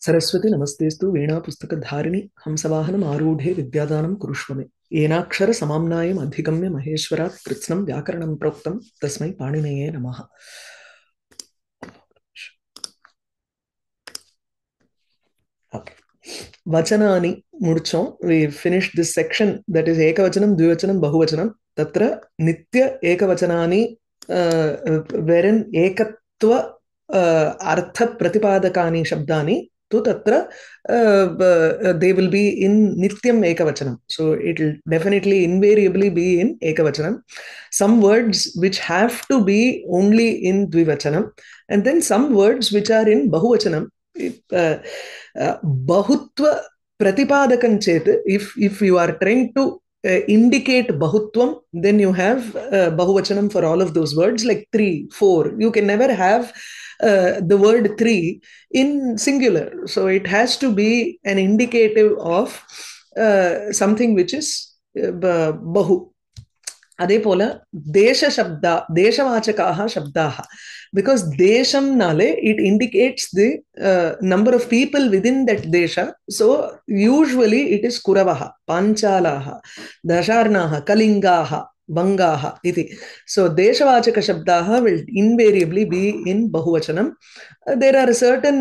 सरस्वती नमस्तेस्तु वीणा पुस्तकधारिणि हंसवाहनम् आरूढे विद्यादानं कुरुष्व मे येनाक्षर समाम्नायम् अधिगम्य महेश्वरात् कृत्स्नं व्याकरणं प्रोक्तं तस्मै पाणिनये नमः. Okay. वचनानि मुड़चों. We finished this section, that is ekavachanam, dvivachanam, bahuvachanam. Tatra nitya ekavachanani wherein ekatva artha pratipadakani shabdani to tatra they will be in nityam ekavachanam. So it will definitely invariably be in ekavachanam. Some words which have to be only in dvivachanam, and then some words which are in bahuvachanam. uh, bahutva pratipadakam chet, if you are trying to indicate bahutvam, then you have bahuvachanam for all of those words, like 3 4. You can never have the word 3 in singular, so it has to be an indicative of something which is bahu. அதே போல தேச சப்தா தேசவாச்சகாக சப்தாக, because தேசம்னாலே it indicates the number of people within that desha. So usually it is kuravaha, panchalaha, dasharnaha, kalingaha, bangaha iti. So deshavachaka shabdaha will invariably be in bahuvachanam. There are certain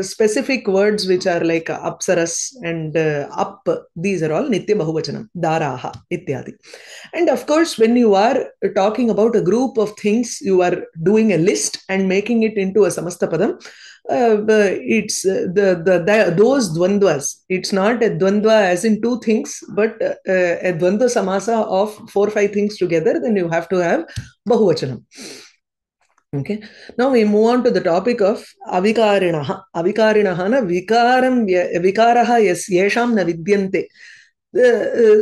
specific words which are like apsaras and up. These are all nitya bahuvachanam, daraha ityadi. And of course, when you are talking about a group of things, you are doing a list and making it into a samastapadam. It's those dvandvas. It's not a dvandva as in two things, but a dvandva samasa of 4 5 things together. Then you have to have bahuvachanam. Okay. Now we move on to the topic of avikarinaha. Avikarinaha na vikaram vikaraha yesham na vidyante.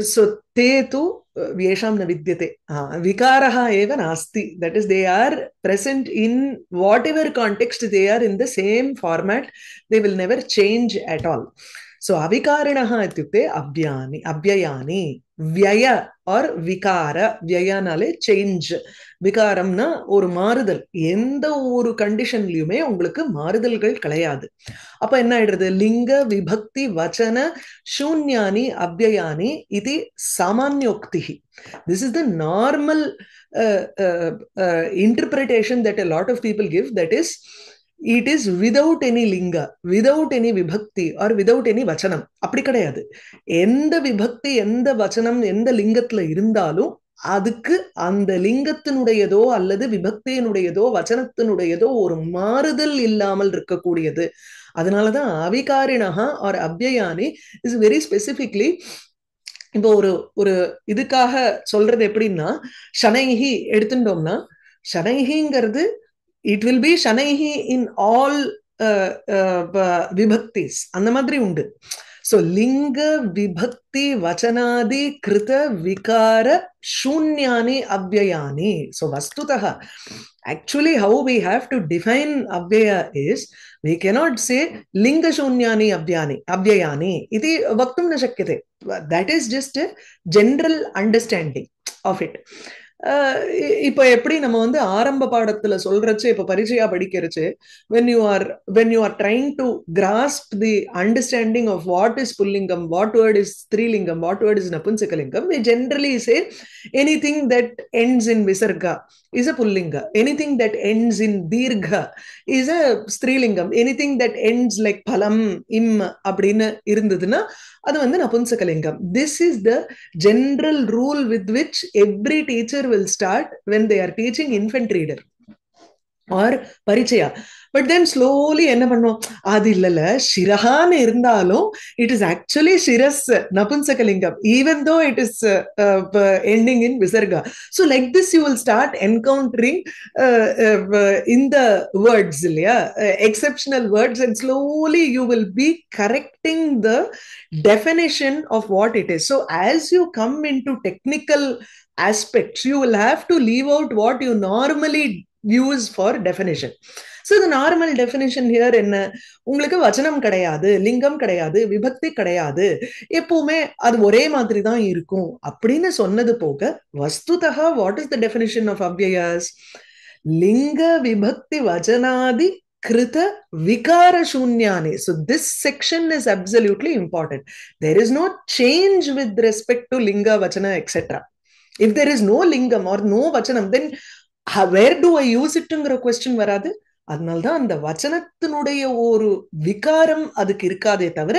So te tu yesham na vidyate. Vikaraha eva nasti. That is, they are present in whatever context they are, in the same format. They will never change at all. So avikarinaha ityukte abhyani, abhyayani, vyaya or vikara. Vyaya nale change. விகாரம்னா ஒரு மாறுதல். எந்த ஒரு கண்டிஷன்லயுமே உங்களுக்கு மாறுதல்கள் கிடையாது. அப்ப என்ன ஆயிடுறது? லிங்க விபக்தி வச்சன சூன்யானி அவ்யயானி இது சாமான்யோக்தி. This is the normal interpretation that a lot of people give, that is, it is without any linga, without any vibhakti or without any vachanam. அப்படி கிடையாது. எந்த விபக்தி, எந்த வச்சனம், எந்த லிங்கத்துல இருந்தாலும் அதுக்கு அந்த லிங்கத்தினுடையதோ அல்லது விபக்தியினுடையதோ வச்சனத்தினுடையதோ ஒரு மாறுதல் இல்லாமல் இருக்கக்கூடியது. அதனாலதான் அவிகாரிணஹா ஆர் அவ்யயானி இஸ் வெரி ஸ்பெசிபிக்லி. இப்போ ஒரு ஒரு இதுக்காக சொல்றது எப்படின்னா, ஷனைஹி எடுத்துட்டோம்னா, ஷனைஹிங்கிறது இட் வில் பி ஷனைஹி இன் ஆல் விபக்திஸ், அந்த மாதிரி உண்டு. So linga vibhakti vachanadi krita vikara shunyani avyayani. So vastutaha, actually how we have to define avyaya is, we cannot say linga shunyani avyayani iti vaktum na shakyate. That is just a general understanding of it. இப்ப எப்படி நம்ம வந்து ஆரம்ப பாடத்துல சொல்றச்சு, இப்ப பரிச்சயா படிக்கிறச்சு, when you are trying to grasp the understanding of what is pullingam, what word is strilingam, what word is napunsakalingam, we generally say anything that ends in visarga is a pullinga, anything that ends in dirgha is a strilingam, anything that ends like phalam im அப்படின்னு இருந்ததுன்னா அது வந்து நபுன்சகலிங்கம். This is the general rule with which every teacher will start when they are teaching infant reader or parichaya. But then slowly என்ன பண்ணுவோம், அது இல்லல ஷிரஹான்னு இருந்தாலும் it is actually shiras napunsakalingam, even though it is ending in visarga. So like this you will start encountering in the words, exceptional words, and slowly you will be correcting the definition of what it is. So as you come into technical aspects, you will have to leave out what you normally use for definition. So the normal definition here என்ன, உங்களுக்கு வச்சனம் கிடையாது, லிங்கம் கிடையாது, விபக்தி கிடையாது, எப்பவுமே அது ஒரே மாதிரி தான் இருக்கும் அப்படின்னு சொன்னது போக, வஸ்துதா what is the definition of அவ்யயாஸ்? லிங்க விபக்தி வச்சனாதி krita vikara shunyani. So this section is absolutely important. There is no change with respect to linga vachana etc. If there is no lingam or no vachanam, then where do I use it ங்கிற question வராது. அதனால்தான் அந்த வச்சனத்தினுடைய ஒரு விகாரம் அதுக்கு இருக்காதே தவிர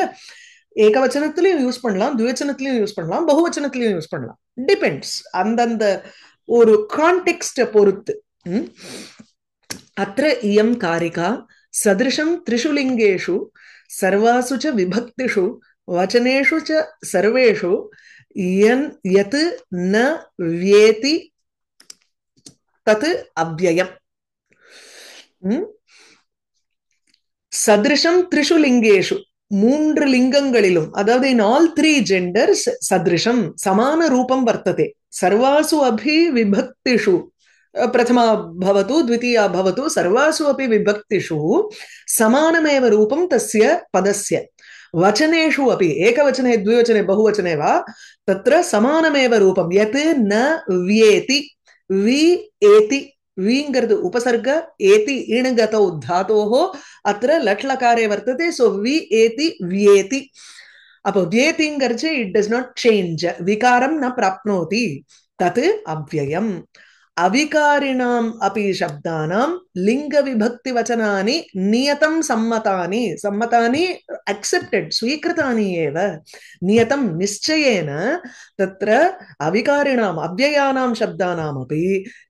ஏகவச்சனத்திலையும் use பண்ணலாம், துவச்சனத்திலையும் use பண்ணலாம், பகுவச்சனத்திலையும் use பண்ணலாம். டிபெண்ட்ஸ் அந்தந்த ஒரு கான்டெக்ஸ்ட பொறுத்து. अत्र इयं कारिका सदृशं त्रिषु लिङ्गेषु सर्वासु च विभक्तिषु वचनेषु च सर्वेषु यत् न व्येति तत् अव्ययम्. सदृशं त्रिषु लिङ्गेषु மூன்று லிங்கங்களிலும், அதாவது in all three genders சதிருஷம் சமான ரூபம் வர்த்ததே. சர்வாசு அபி விபக்திஷு प्रथमा भवतु द्वितीया भवतु सर्वासु अपि विभक्तिषु समानमेव रूपं तस्य पदस्य. वचनेषु अपि एकवचने द्विवचने बहुवचने वा तत्र समानमेव रूपं यत् न व्येति. वि एति वीङ्गर्द उपसर्ग एति इणगतौ धातोः अत्र लट्लकारे वर्तते. सो वि एति व्येति. अपो व्येतिङ्गर्चे इट डज नॉट चेंज, विकारं न प्राप्नोति. तत् अव्ययम्. अविकारिणाम् अपि शब्दानां लिंग विभक्ति वचनानि नियतं सम्मतानि. सम्मतानि एक्सेप्टेड, स्वीकृतानि एव. नियतं निश्चयेन तत्र अविकारिणाम् अव्ययानां शब्दानाम् अपि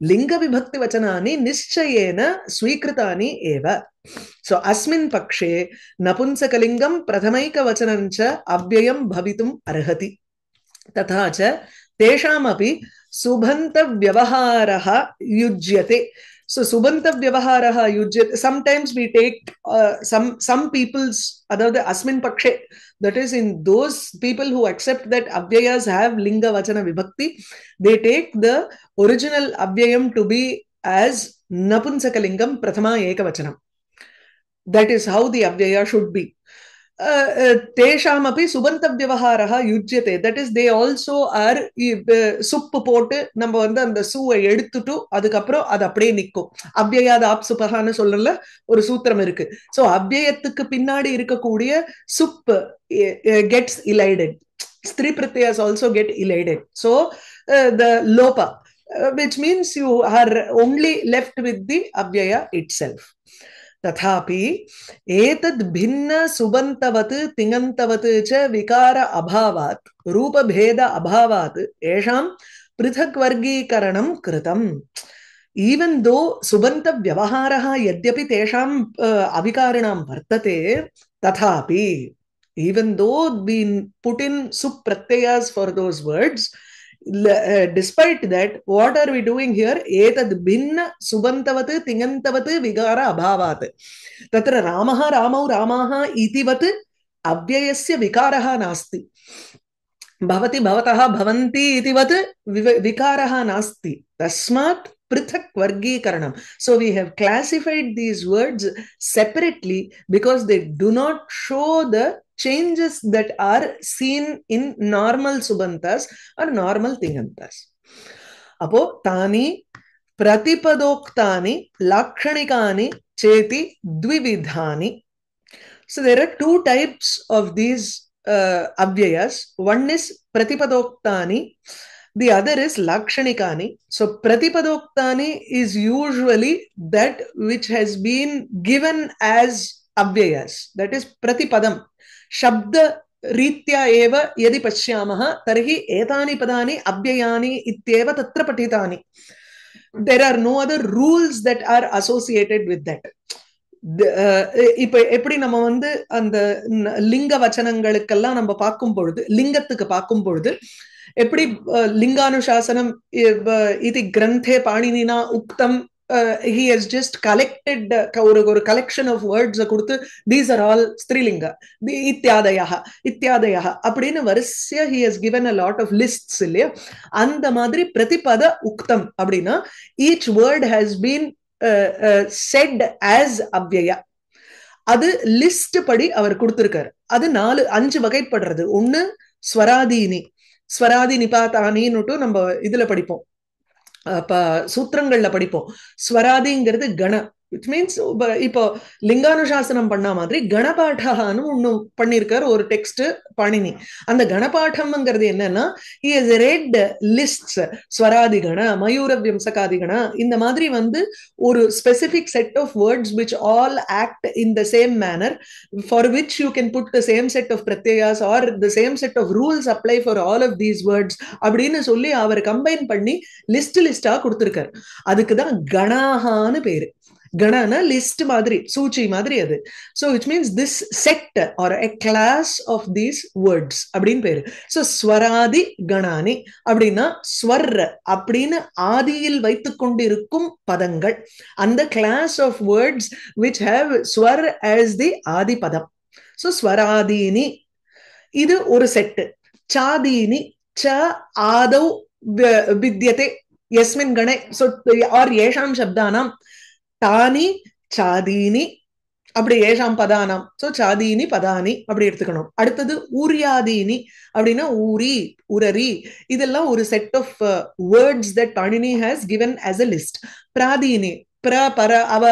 लिंग विभक्ति वचनानि निश्चयेन स्वीकृतानि एव. सो अस्मिन् पक्षे नपुंसकलिङ्गं प्रथमैकवचनं च अव्ययं भवितुम् अर्हति. तथा च तेषामपि सुबन्त व्यवहारः युज्यते. So subanta vyavaharaha yujyate. Sometimes we take some people's, adavadu asmin pakshe, that is in those people who accept that avyayas have linga vachana vibhakti, they take the original avyayam to be as napunsakalingam prathama ekavachanam. That is how the avyaya should be. தேஷாமபி சுபந்த விவகாரா யுஜ்யதே. That is they also are சுப்பு போட்டு நம்ம வந்து அந்த சூவை எடுத்துட்டு அதுக்கப்புறம் அது அப்படியே நிற்கும். அவ்யயாத ஆப்சுபகான்னு சொல்லல ஒரு சூத்திரம் இருக்கு. சோ அவ்யயத்துக்கு பின்னாடி இருக்கக்கூடிய சுப்பு கெட்ஸ் இலைடட். ஸ்திரீ பிரத்யஸ் also get elided. So the லோபா which means you are only left with the avyaya itself. तथापि एतद् भिन्न सुबन्तवत् तिङन्तवत् च विकार अभावात् रूपभेद अभावात् एषां पृथक् वर्गीकरणं कृतम्. even though subanta vyavaharaha yadyapi tesham avikarinam vartate, tathapi even though been put in sup pratyayas for those words, despite that, what are we doing here? Etad bhinna subantavat tingantavat vigara abhavat. Tatra ramaha ramau ramaha itivat avyayasya vikaraha nasti. Bhavati bhavataha bhavanti itivat vikaraha nasti. Tasmat prithak vargikaranam. So we have classified these words separately because they do not show the changes that are seen in normal subantas or normal tingantas. Apo tani pratipadoktani lakshanikani cheti dvividhani. So there are two types of these avyayas. One is pratipadoktani, the other is lakshanikani. So pratipadoktani is usually that which has been given as avyayas, that is pratipadam. शब्द रीत्या एव यदि पश्यामः तर्हि एतानि पदानि अव्ययानि इत्येव तत्र पठितानि. There are no other rules that are associated with that. இப்ப எப்படி நம்ம வந்து அந்த லிங்க வச்சனங்களுக்கெல்லாம் நம்ம பார்க்கும் பொழுது, லிங்கத்துக்கு பார்க்கும் பொழுது எப்படி லிங்கானுசாசனம் இது கிரந்தே பாணினினா உக்தம், he has just collected ஒரு collection of words கொடுத்து these are all ஸ்திரீலிங்க இத்தியாதயா அப்படின்னு வரிசையா he has given a lot of lists இல்லையா. அந்த மாதிரி பிரதிபத உக்தம் அப்படின்னா each word has been said as அவ்யயா. அது லிஸ்ட் படி அவர் கொடுத்திருக்காரு. அது 4-5 வகைப்படுறது. ஒண்ணு ஸ்வராதீனி, ஸ்வராதி நிபாதானின்னு நம்ம இதுல படிப்போம். சூத்திரங்கள்ல படிப்போம். ஸ்வராதிங்கிறது கண, விச் மீன்ஸ் இப்போ லிங்கானுசாசனம் பண்ண மாதிரி கணபாடகான்னு ஒண்ணு பண்ணிருக்காரு ஒரு டெக்ஸ்ட் பாணினி. அந்த கணபாடம்ங்கிறது என்னன்னா, he has read lists, ஸ்வராதிகண, மயூர வியம்சகாதிகண, இந்த மாதிரி வந்து ஒரு specific set of words which all act in the same manner, for which you can put the same set of pratyayas or the same set of rules apply for all of these words அப்படின்னு சொல்லி அவர் combine பண்ணி லிஸ்டா கொடுத்திருக்காரு. அதுக்குதான் கணாகான்னு பேரு. கணனா list மாதிரி, சூச்சி மாதிரி அது. So which means this set or a class of these words அப்படின்னு பேரு. So ஸ்வராதி கணானி அப்படின்னா ஸ்வர் அப்படின்னு ஆதியில் வைத்துக் கொண்டிருக்கும் பதங்கள், அந்த class of words which have ஸ்வர் as the ஆதி பதம். So ஸ்வராதீனி இது ஒரு செட்டு. சாதீனி ச ஆதௌ வித்யதே यस्मिन् गणे, so और येषां शब्दानां तानि चादीनि அப்படி ஏஷாம் பதானாம், சோ சாதீனி பதானி அப்படி எடுத்துக்கணும். அடுத்தது ஊரியாதீனி அப்படின்னா ஊரி, உரரி, இதெல்லாம் ஒரு set of words that Panini has given as a list. பிராதீனி பர அவ,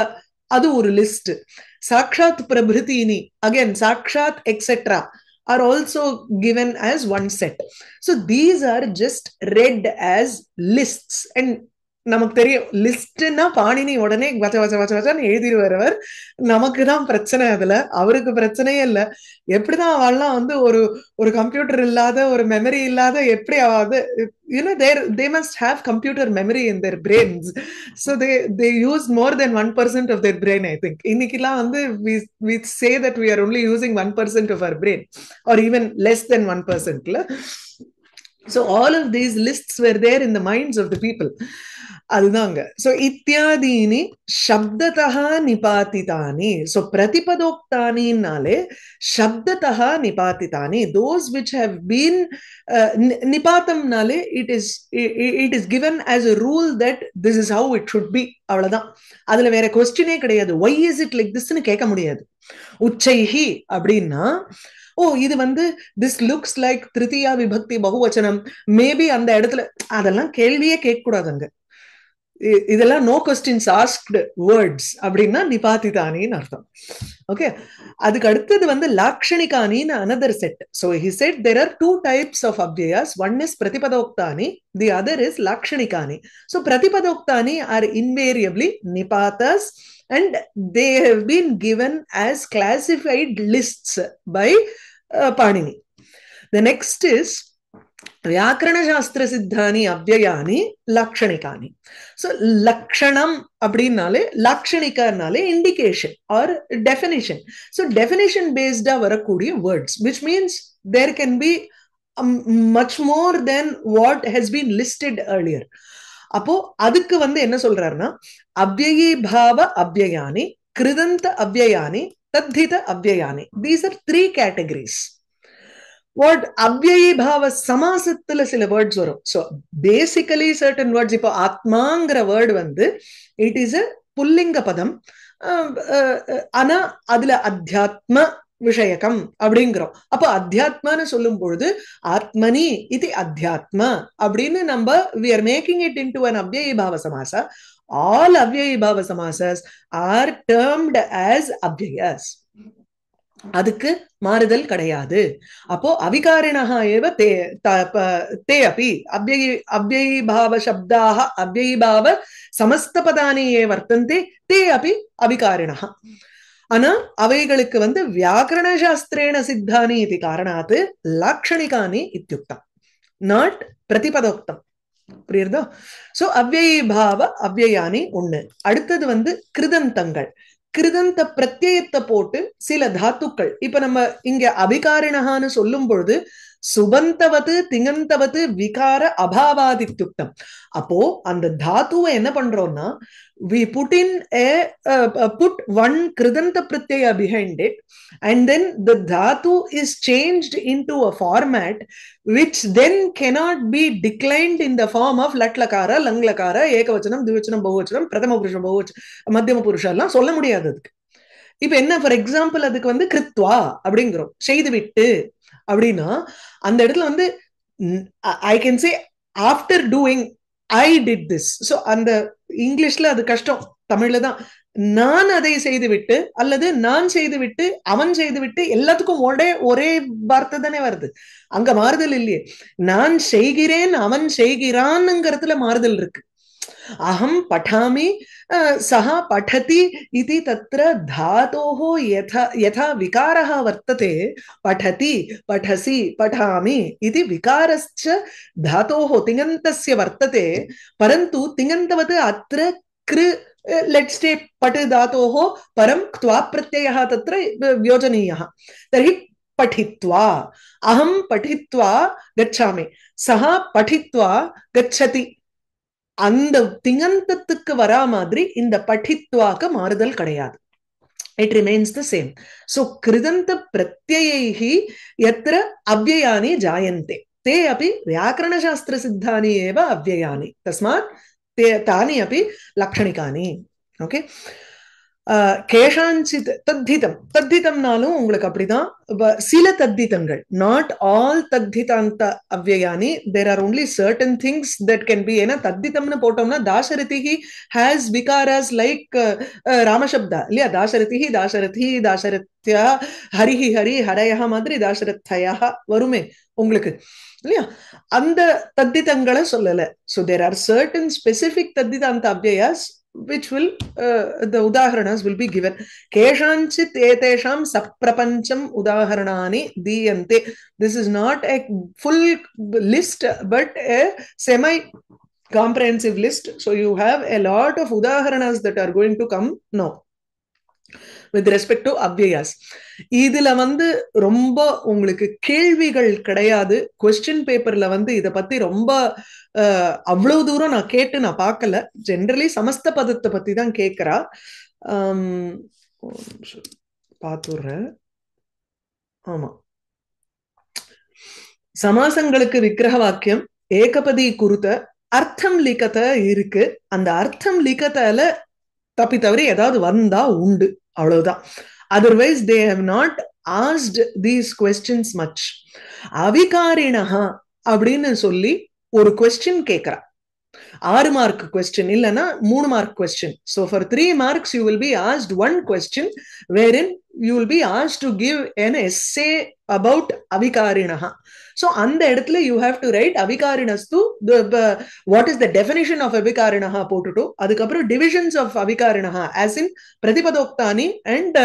அது ஒரு லிஸ்ட். சாக்ஷாத் பிரபிருதீனி, அகைன் சாக்ஷாத் etcetera are also given as one set. So these are just read as lists. And நமக்கு தெரியும் லிஸ்ட்னா பாணினி உடனே வச்ச வச்ச வச்ச வச்சான்னு எழுதிடுவார். நமக்கு தான் பிரச்சனை, அதுல அவருக்கு பிரச்சனையே இல்லை. எப்படிதான் அவள்லாம் வந்து ஒரு கம்ப்யூட்டர் இல்லாத, ஒரு மெமரி இல்லாத, எப்படி அவாது, they must have computer memory in their brains. So they use more than 1% of their brain, I think. இன்னைக்குலாம் வந்து we say that we are only using 1% of our brain, or even less than 1%. So all of these lists were there in the minds of the people. அதுதாங்க. So இத்தியாதீனி சப்ததஹ நிபாதிதானி. So பிரதிபதோக்தானினாலே சப்ததஹ நிபாதிதானி, those which have been நிபாத்தம்னாலே it is given as a rule that this is how it should be, அவ்வளவுதான். அதுல வேற கொஸ்டினே கிடையாது. why is it like this ன்னு கேட்க முடியாது. உச்சைஹி அப்படின்னா, ஓ இது வந்து திஸ் லுக்ஸ் லைக் திருத்தியா விபக்தி பகுவச்சனம், மேபி அந்த இடத்துல, அதெல்லாம் கேள்வியே கேட்க கூடாதுங்க. இதெல்லாம் நோ கொஸ்டின்ஸ் ஆஸ்க்டு வேர்ட்ஸ் அப்படின்னா நிபாதிதானின்னு அர்த்தம். ஓகே, அதுக்கு அடுத்தது வந்து லாக்ஷணிகானின்னு another set. So he said there are two types of அவ்யயாஸ். ஒன் இஸ் பிரதிபதோக்தானி, தி அதர் இஸ் லாக்ஷணிகானி. ஸோ பிரதிபதோக்தானி ஆர் இன்வேரியபிளி நிபாதாஸ் and they have been given as classified lists by Panini. The next is வியாக்கரண சாஸ்திர சித்தானி அவ்யயானி லக்ஷணிகானி. சோ லக்ஷணம் அப்படின்னாலே, லாக்ஷணிகனாலே indication or definition. So definition பேஸ்டா வரக்கூடிய words, which means there can be much more than what has been listed earlier. அப்போ அதுக்கு வந்து என்ன சொல்றாருன்னா, அவ்யயி பாவ அவ்யயானி, கிருதந்த அவ்யயானி, தத்தித அவ்யயானி. These are three categories. What அவ்யயி பாவ சமாசத்துல சில வேர்ட்ஸ் வரும். ஸோ பேசிக்கலி சர்டன் வேர்ட்ஸ், இப்போ ஆத்மாங்கிற வேர்டு வந்து இட் இஸ் அ புல்லிங்க பதம். ஆனா அதுல அத்தியாத்ம விஷயகம் அப்படிங்கிறோம். அப்போ அத்தியாத்மான்னு சொல்லும் பொழுது ஆத்மனி இது அத்தியாத்ம அப்படின்னு நம்ம we are making it into an அவ்யயி பாவ சமாசா. All அவ்யயி பாவ சமாசas are termed as அவ்யயஸ். அதுக்கு மாறுதல் கிடையாது. அப்போ அவிகாரிணஹ ஏவ தே அபி அவ்யயி பாவ சப்தாக அவ்யயி பாவ சமஸ்த பதானி ஏ வர்த்தந்தே தே அபி அவிகாரிணஹ. ஆனா அவைகளுக்கு வந்து வியாக்கரண சாஸ்திரேன சித்தானி இது காரணாத்து லாக்ஷணிகானி இத்யுக்தம், நாட் பிரதிபதோக்தம். புரியுறதோ? சோ அவ்யயி பாவ அவ்யயானி ஒண்ணு. அடுத்தது வந்து கிருதந்தங்கள். கிருதந்த பிரத்யயத்தை போட்டு சில தாத்துக்கள், இப்ப நம்ம இங்க அபிகாரிணகான்னு சொல்லும் பொழுது சுபந்தவது திங்கந்தவது விகார அபாவாதித்யுக்தம். அப்போ அந்த தாத்துவை என்ன பண்றோம்னா, we put in put one kridanta pratyaya behind it, and then the dhatu is changed into a format which then cannot be declined in the form of latlakara, langlakara, ekavachanam, dvivachanam, bahuvachanam, prathama purusha, madhyama purusha எல்லாம் சொல்ல முடியாது அதுக்கு. இப்ப என்ன, for example அதுக்கு வந்து கிருத்வா அப்படிங்கிறோம், செய்து விட்டு அப்படின்னா அந்த இடத்துல வந்து I can say after doing I did this. So அந்த இங்கிலீஷ்ல அது கஷ்டம், தமிழ்ல தான். நான் அதை செய்துவிட்டு அல்லது நான் செய்துவிட்டு அவன் செய்துவிட்டு எல்லாத்துக்கும் ஒரே வார்த்தை தானே வருது, அங்க மாறுதல் இல்லையே. நான் செய்கிறேன் அவன் செய்கிறான்ங்கிறதுல மாறுதல் இருக்கு. அகம் பठामि सः पठति इति तत्र धातोः यथा विकारः वर्तते, पठति पठसि पठामि इति विकारश्च धातोः तिङन्तस्य वर्तते, परन्तु तिङन्तवत् अत्र कृ लेट्स् टे पठ धातोः परं क्त्वा प्रत्ययः तत्र योजनीयः। तर्हि पठित्वा, अहं पठित्वा गच्छामि, सः पठित्वा गच्छति, அந்த திங்கந்தத்துக்கு வரா மாதிரி இந்த பఠித்வாக்கு மாறுதல் கிடையாது. It remains the same. So कृदन्त प्रत्ययैः यत्र अव्ययानि जायन्ते ते अपि व्याकरणशास्त्रसिद्धानि एव अव्ययानि, तस्मात् तानि अपि लक्षणिकानि. ओके, கேஷாஞ்சித் தத்திதம், தத்திதம்னாலும் உங்களுக்கு அப்படிதான் சில தத்திதங்கள், நாட் ஆல் தத்திதாந்த அவ்யயானி, there are only certain things that can be. ஏன்னா தத்திதம்னு போட்டோம்னா தாசரதிஹி ஹேஸ் விகாராஸ் லைக் ராமசப்தா இல்லையா, தாசரதிஹி தாசரதி தாசரத்யா ஹரிஹி ஹரி ஹரயஹ மாதிரி தாசரத்யா வருமே உங்களுக்கு இல்லையா, அந்த தத்திதங்களை சொல்லல. So there are certain specific தத்திதாந்த அவ்யயாஸ் which will the udaharanas will be given. Keshanchit etesham saprapancham udaharanani diyante. This is not a full list but a semi comprehensive list, so you have a lot of udaharanas that are going to come now with respect to அவ்யயாஸ். இதுல ரொம்ப உங்களுக்கு கேள்விகள் கிடையாது. Question பேப்பர்ல இத பத்தி ரொம்ப அவ்வளவு தூரம் நான் கேட்டு நான் பார்க்கல. ஜெனரலி சமஸ்த பதத்தை பத்தி தான் கேட்கிறா. பார்த்துடுறேன். ஆமா, சமாசங்களுக்கு விக்கிரக வாக்கியம் ஏகபதி குருத்த அர்த்தம் லிகத இருக்கு. அந்த அர்த்தம் லிகத்தால தப்பி தவறி ஏதாவது வந்தா உண்டு, அவ்வளவுதான். Otherwise they have not asked these questions much. அவிகாரிணஹா அப்படின்னு சொல்லி ஒரு கொஸ்டின் கேட்கிறா, 6 மார்க் கொஸ்டின் இல்லைன்னா 3 mark question. So for 3 marks you will be asked one question wherein you will be asked to give an essay about avikarinaha. So அந்த இடத்துல you have to write avikarinastu, what is the definition of avikarinaha போட்டுட்டு அதுக்கப்புறம் divisions of avikarinaha as in பிரதிபதோக்தானி and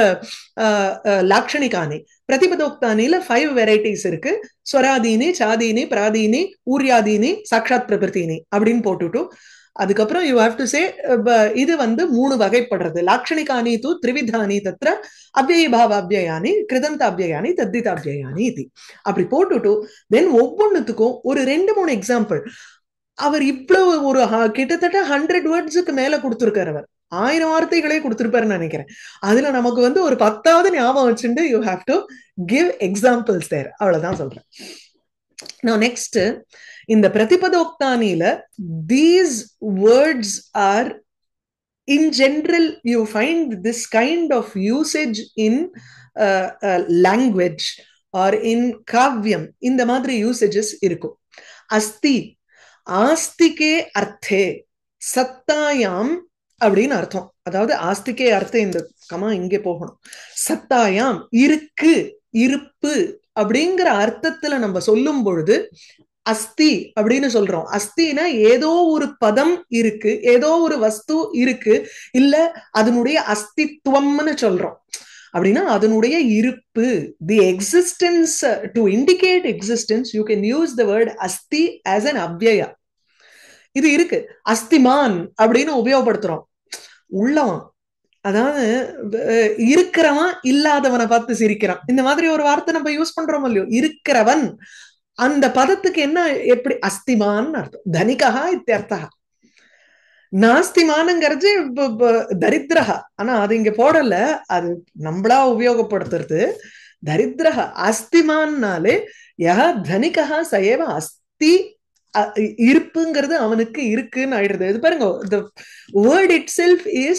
லாக்ஷணிகானி. பிரதிபதோக்தானில 5 varieties இருக்கு, ஸ்வராதீனி சாதீனி பிராதீனி ஊர்யாதீனி சாட்சாத் பிரபிருத்தீனி அப்படின்னு போட்டுட்டு அதுக்கப்புறம் you have to say இது 3 வகைப்படுறது. லாக்ஷணிகானி தூ த்ரிவிதானி தத்ர அவ்யய பாவ அவ்யயானி கிருதந்த அவ்யயானி தத்தித அவ்யயானி இது அப்படி போட்டுட்டு தென் ஒவ்வொன்றுத்துக்கும் ஒரு 2-3 எக்ஸாம்பிள். அவர் இவ்வளவு ஒரு கிட்டத்தட்ட 100 வேர்ட்ஸுக்கு மேல கொடுத்திருக்காரு. அவர் 1000 வார்த்தைகளே கொடுத்திருப்பாருன்னு நினைக்கிறேன். அதுல நமக்கு ஒரு 10வது ஞாபகம் வச்சுட்டு you have to give examples there. அவ்வளவுதான் சொல்றேன். Now next, in the Pratipadoktaniila, these words are, in general, you find this kind of usage in language or in kavyam. In the madri usages irukku. Asti, astike arthe, sattayam அப்படின்னு அர்த்தம். அதாவது ஆஸ்திகே அர்த்தம், இந்த comma இங்கே போகணும். சத்தாயாம் இருக்கு, இருப்பு அப்படிங்கிற அர்த்தத்துல நம்ம சொல்லும் பொழுது அஸ்தி அப்படின்னு சொல்றோம். அஸ்தினா ஏதோ ஒரு பதம் இருக்கு, ஏதோ ஒரு வஸ்து இருக்கு, இல்ல அதனுடைய அஸ்தித்வம்னு சொல்றோம். அப்படின்னா அதனுடைய இருப்பு, தி existence, to indicate existence you can use the word அஸ்தி ஆஸ் அன் அவ்யயா. இது இருக்கு. அஸ்திமான் அப்படின்னு உபயோகப்படுத்துறோம். உள்ளவன், அதாவது இருக்கிறவன் இல்லாதவனை பார்த்து சிரிக்கிறான், இந்த மாதிரி ஒரு வார்த்தை நம்ம யூஸ் பண்றோம் இல்லையோ. இருக்கிறவன், அந்த பதத்துக்கு என்ன எப்படி அஸ்திமான் அர்த்தம். தனிகா இத்தியர்த்தா. நாஸ்திமானுங்கிறது தரித்திரஹா, ஆனா அது இங்க போடல, அது நம்மளா உபயோகப்படுத்துறது. தரித்திரஹா அஸ்திமான்னாலே யஹ தனிகா சயேவ அஸ்தி, இருப்புங்கிறது அவனுக்கு இருக்குன்னு ஆயிடுறது. இது பாருங்க, the word itself is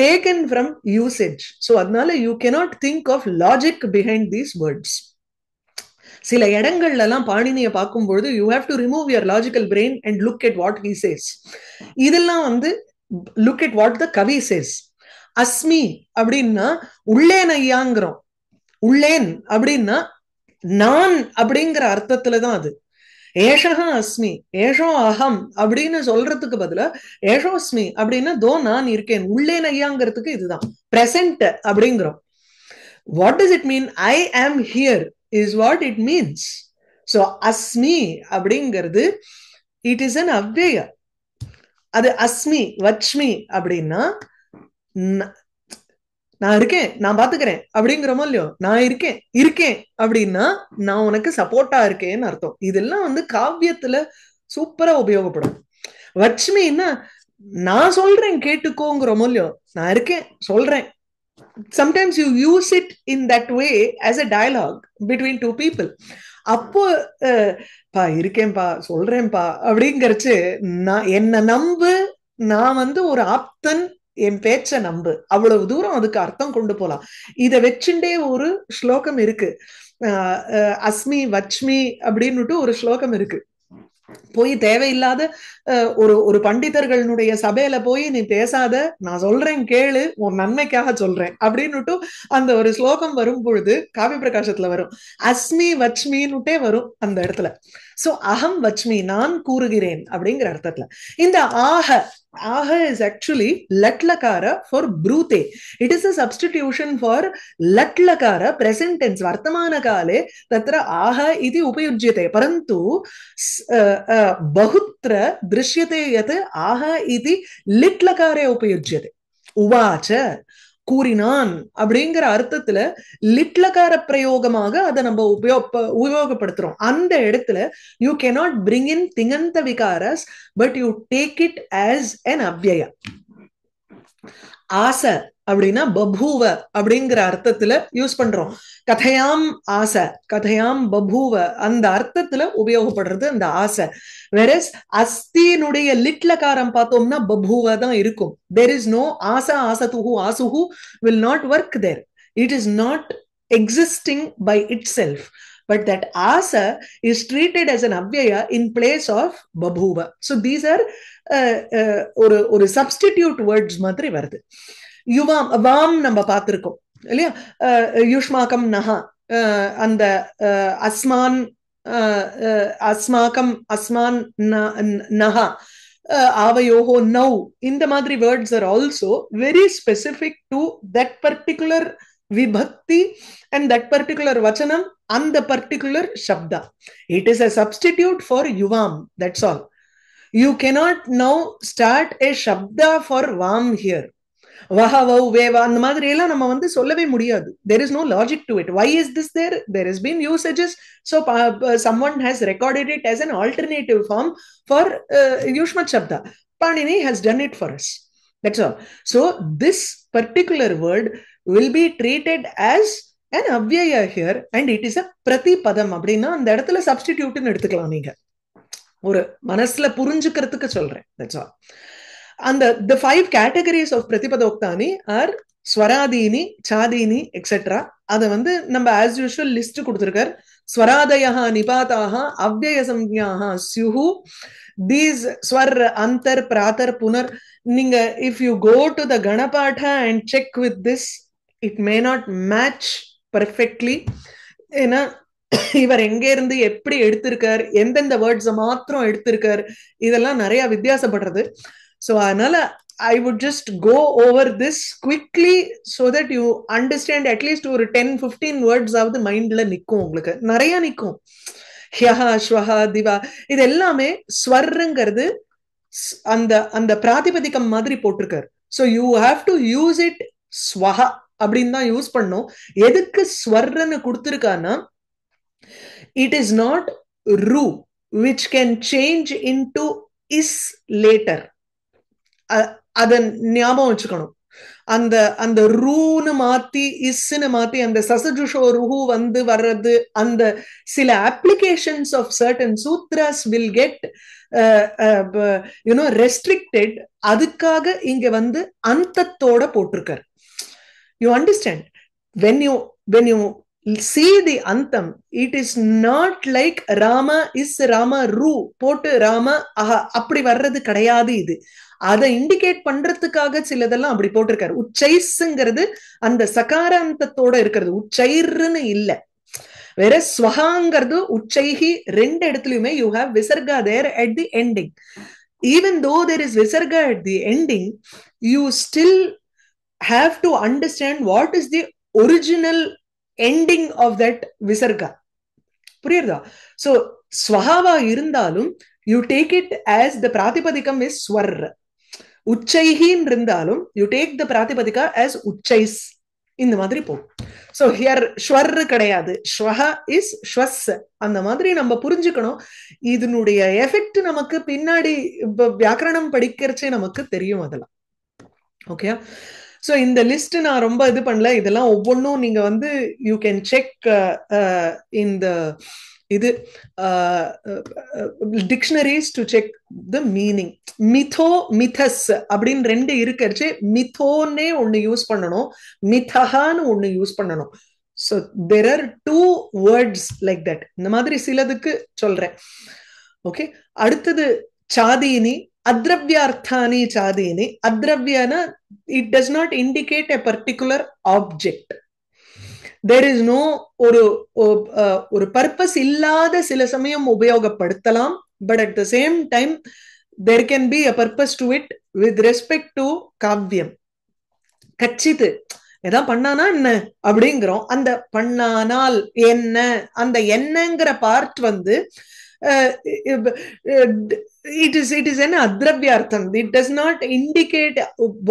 taken from usage. So அதனால you cannot think of logic behind these words. சில இடங்கள்ல எல்லாம் பாணினியை பார்க்கும் பொழுது you have to remove your logical brain and look at what he says. இதெல்லாம் வந்து லுக் எட் வாட் த கவி சேஸ். அஸ்மி அப்படின்னா உள்ளேன் ஐயாங்கிறோம். உள்ளேன் அப்படின்னா நான் அப்படிங்கிற அர்த்தத்துலதான் அது. ஏஷா அஸ்மி, ஏஷோ அகம் அப்படின்னு சொல்றதுக்கு பதிலா ஏஷோ அஸ்மி அப்படின்னா தோ நான் இருக்கேன், உள்ளேன் ஐயாங்கிறதுக்கு இதுதான் பிரசன்ட் அப்படிங்கிறோம். What does it mean? I am here is what it means. So அஸ்மி அப்படிங்கிறது இட் இஸ் அன் அவ்யய. அது அஸ்மி வச்மி அப்படின்னா நான் இருக்கேன், நான் பாத்துக்கிறேன் அப்படிங்கிறோமோ இல்லையோ, நான் இருக்கேன் இருக்கேன் அப்படின்னா நான் உனக்கு சப்போர்ட்டா இருக்கேன்னு அர்த்தம். இதெல்லாம் வந்து காவியத்துல சூப்பரா உபயோகப்படும். வச்மின்னா நான் சொல்றேன் கேட்டுக்கோங்கிறோமோ இல்லையோ, நான் இருக்கேன் சொல்றேன். sometimes you use it in that way as a dialogue between two people. அப்போ பா இருக்கேன்பா சொல்றேன்பா அப்படிங்கறச்சு நான் என்ன நம்பு, நான் வந்து ஒரு ஆப்தன், என் பேச்ச நம்பு, அவ்வளவு தூரம் அதுக்கு அர்த்தம் கொண்டு போலாம். இதை வச்சுட்டே ஒரு ஸ்லோகம் இருக்கு, அஸ்மி வச்மி அப்படின்னுட்டு ஒரு ஸ்லோகம் இருக்கு. போய் தேவையில்லாத ஒரு ஒரு பண்டிதர்களுடைய சபையில போய் நீ பேசாத, நான் சொல்றேன் கேளு, உன் நன்மைக்காக சொல்றேன் அப்படின்னுட்டு அந்த ஒரு ஸ்லோகம் வரும் பொழுது காவிய பிரகாசத்துல வரும். அஸ்மி வச்மின்னுட்டே வரும் அந்த இடத்துல. சோ அகம் வச்மி நான் கூறுகிறேன் அப்படிங்கிற அர்த்தத்துல. இந்த ஆக ஆக is actually latlakara for brute. It is a substitution for latlakara present tense. vartamana kale tatra aha iti upayujyate, parantu bahutra drishyate yat aha iti litlakare upayujyate. uvacha கூறினான் அப்படிங்கிற அர்த்தத்துல லிட்லகார பிரயோகமாக அதை நம்ம உபயோகப்படுத்துறோம். அந்த இடத்துல யூ கேனாட் பிரிங் இன் திங்கந்த விகாரஸ், but you take it as an அவ்யய. ஆசை அப்படின்னா பபூவ அப்படிங்கிற அர்த்தத்துல யூஸ் பண்றோம். கதையாம் ஆசை, கதையாம் பபூவ அந்த அர்த்தத்துல உபயோகப்படுறது அந்த ஆசை. வெரஸ் அஸ்தியினுடைய லிட்லகாரம் பார்த்தோம்னா பபூவ தான் இருக்கும். there is no Asha ஆசதுஹு ஆசுஹு will not work there. it is not existing by itself, but that asa is treated as an avyaya in place of babhuva. So these are ஒரு substitute words மாதிரி வருது. யுவாம் வாம் நம்ம பார்த்திருக்கோம் இல்லையா, யுஷ்மாக்கம் நஹா, அந்த அஸ்மான் அஸ்மாக்கம் அஸ்மான் நஹா ஆவயோஹோ now, இந்த மாதிரி words are also very specific to that particular vibhakti and that particular vachanam and the particular shabda. It is a substitute for yuvam, that's all. You cannot now start a shabda for vam here. vaha vau veva and madri ella nama vandu sollave mudiyadu. There is no logic to it. Why is this there? There has been usages, so someone has recorded it as an alternative form for yushmat shabda. Panini has done it for us, that's all. So this particular word will be treated as an avyaya here, and it is a pratipadam. அப்படின்னா அந்த இடத்துல சப்ஸ்டிடியூட்னு எடுத்துக்கலாம். நீங்க ஒரு மனசுல புரிஞ்சுக்கிறதுக்கு சொல்றேன், that's all. And the 5 categories of pratipadoktaani are ஸ்வராதீனி, சாதீனி, எக்ஸெட்ரா. அதை வந்து நம்ம ஆஸ் யூஷுவல் லிஸ்ட் கொடுத்திருக்கார். ஸ்வராதயா நிபாதாக அவ்யய சம்ஞாக ஸ்யுஹு. These swar antar pratar punar. நீங்க if you go to the Ganapatha and check with this, it may not match perfectly. ஏன்னா இவர் எங்க இருந்து எப்படி எடுத்திருக்கார், எந்தெந்த வேர்ட்ஸ் மாத்திரம் எடுத்திருக்கார், இதெல்லாம் நிறைய வித்தியாசப்படுறது. ஸோ அதனால I would just go over this quickly so that you understand at least ஒரு 10-15 words ஆவது மைண்ட்ல நிக்கும், உங்களுக்கு நிறைய நிக்கும். ஹ்யஹா ஸ்வஹா திவா இது எல்லாமே ஸ்வர்ங்கிறது அந்த அந்த பிராதிபதிக்கம் மாதிரி போட்டிருக்காரு. So you have to use it ஸ்வஹா அப்படின்னு தான் யூஸ் பண்ணும். எதுக்கு ஸ்வர்ன்னு கொடுத்திருக்கான்னா, it is not ru which can change into is later. அத ஞாபகம் வச்சுக்கணும். அந்த அந்த ரூன்னு மாத்தி இஸ்ன்னு மாத்தி அந்த சசஜுஷோ ருஹு வந்து வர்றது, அந்த சில applications of certain sutras will get restricted. அதுக்காக இங்க வந்து அந்தத்தோட போட்டிருக்காரு. You understand? when you see the antam. It is not like Rama is Rama ru போட்டு Rama அப்படி வர்றது கிடையாது. இது அதை இண்டிகேட் பண்றதுக்காக சிலதெல்லாம் அப்படி போட்டிருக்காரு. உச்சைஸ்ங்கிறது அந்த சகாராந்தத்தோட இருக்கிறது, உச்சைர்னு இல்ல. வேற ஸ்வஹாங்கிறது உச்சைஹி ரெண்டு இடத்துலயுமே யூ ஹேவ் விசர்கா there at the ending. even though there is visarga at the ending, you still have to understand what is the original ending of that visarga. புரியுதா? so swahava irundalum you take it as the pratipadikam is swar. உச்சைஹி இருந்தாலும் you take the pratipadika as uchais. இந்த மாதிரி போ. So here ஸ்வர் கிடையாது, ஸ்வஹ is Swas. அந்த மாதிரி நம்ம புரிஞ்சுக்கணும். இதனுடைய எஃபெக்ட் நமக்கு பின்னாடி வியாக்கரணம் படிக்கிறச்சே நமக்கு தெரியும் அதெல்லாம். ஓகே, சோ இந்த லிஸ்ட் நான் ரொம்ப இது பண்ணல. இதெல்லாம் ஒவ்வொன்றும் நீங்க வந்து யூ கேன் செக் இந்த இது dictionaries to check the meaning. மிதோ மிதஸ் அப்படின்னு ரெண்டு இருக்கிறச்சு. மிதோன்னே ஒன்னு யூஸ் பண்ணணும், மிதஹான்னு ஒன்னு யூஸ் பண்ணணும். so there are two words like that. இந்த மாதிரி சிலதுக்கு சொல்றேன். ஓகே, அடுத்தது சாதீனி, அத்ரவ்யார்த்தானி சாதீனி. அத்ரவ்யனா it does not indicate a particular object. there is no ஒரு பர்பஸ் இல்லாத சில சமயம் உபயோகப்படுத்தலாம். but at the same time there can be a purpose to it with respect to காவியம். கச்சித்து ஏதா பண்ணானா என்ன அப்படிங்கிறோம். அந்த பண்ணானால் என்ன, அந்த என்னங்கிற பார்ட் வந்து it is an adravyaartham. It does not indicate